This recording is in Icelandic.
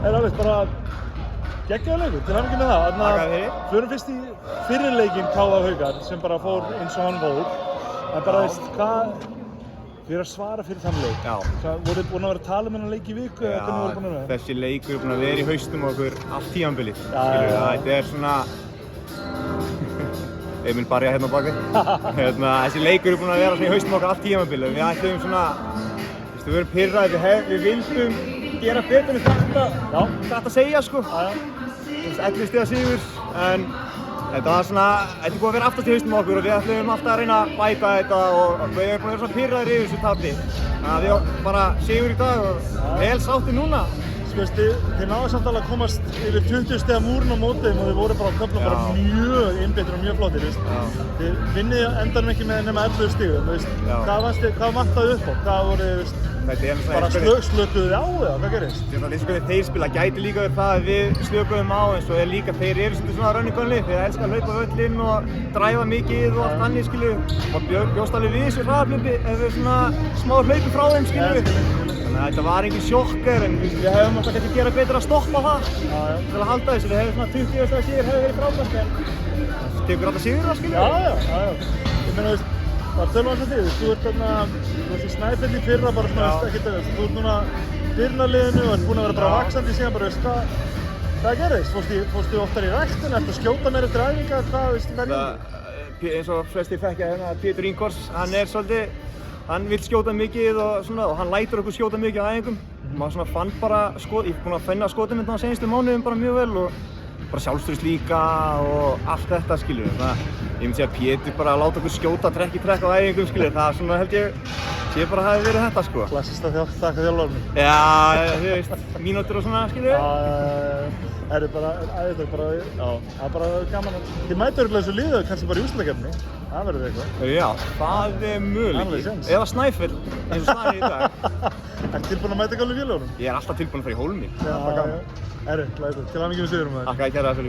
Alveg bara geggjaður leikur, til hamingju með það. Þakka þér. Förum fyrst í fyrri leikinn KF Haukar sem bara fór eins og hann fór. En bara veist, hvað þið að svara fyrir þann leik? Já. Voruð búin að vera að tala um þennan leik í viku eða hvernig voruð búin að vera? Þessi leikur er búin að vera í haustum á okkur allt tímabilið. Já. Þetta er svona... Emil barja hérna á baki. Þessi leikur er búin að vera svona í haustum á okkur allt tímabilið. Við ætlum svona... Við erum pirraði, við vildum gera betur en þetta segja sko. 11 stiga sigur, en þetta var svona, þetta er búið að vera aftast í haustum á okkur og við ætlum alltaf að reyna að bæta þetta og við erum búin að vera svona pirraðir yfir þessu tapli. Þannig að við bara sigur í dag og vel sáttir núna. Sko þið náðu samt alveg að komast yfir 20 stiga múrinn á móti þeim og þið voru bara á köflum bara mjög einbeittir og mjög flottir, veist. Þið vinnið endanum ekki með nema 11 stigum, veist. Hvað vantaði upp á? Hvað voru, veist, bara slökuðu þið á eða hvað gerist? Þetta er eins og hvernig þeir spila, gæti líka verið það að við slökuðum á en svo er líka þeir eru svona running gun lið, þeir elska að hlaupa völlinn og dræfa mikið og allt annað skilju. Og bjóst alveg við þessu hraðahlaupi ef við svona smá hlaupi frá þeim skilju. Þannig að þetta var engin sjokkar en við hefum alltaf getið gera betur að stoppa það til að halda þessu. Við hefum svona 20 stiga sigur hefur verið frábært en það tekur alltaf sigurinn skilju. Ég meina veist, það tölum við þig, þú ert þarna, þú ert í Snæfelli í fyrra bara svona, ekkert að veist, þú ert núna byrjunarliðinu og ert búin að vera bara vaxandi síðan bara, veist, hvað gerðist? Fórstu oftar í ræktina, ertu að skjóta meira eftir æfingar, hvað, veist, hvernig? Eins og flestir þekkja hérna, Pétur Ingvars, hann er svolítið, hann vill skjóta mikið og svona, og hann lætur okkur skjóta mikið á æfingum. Maður svona fann bara, ég er búin að finna skotamyndina á seinustu mánuðum bara mjög vel og bara sjálfstraust líka og allt þetta skilur. Ég myndi segja að Pétur bara láta okkur skjóta trekk í trekk á æfingum skilur. Það svona held ég bara hafi verið þetta sko. Klassist að þakka þjálfarnum. Já, þú veist, mínútur og svona skilur. Það er bara gaman að... Þið mætu örugglega þessu liðu kannski bara í úrslitakeppni. Það verður eitthvað. Já, það er möguleiki. Eða Snæfell, eins og staðan í dag. Ertu tilbúinn að mæta gömlu félögunum? Ég er alltaf tilbúinn að fara í Hólmi. Til hamingju með sigurum. Þakka þér kærlega fyrir.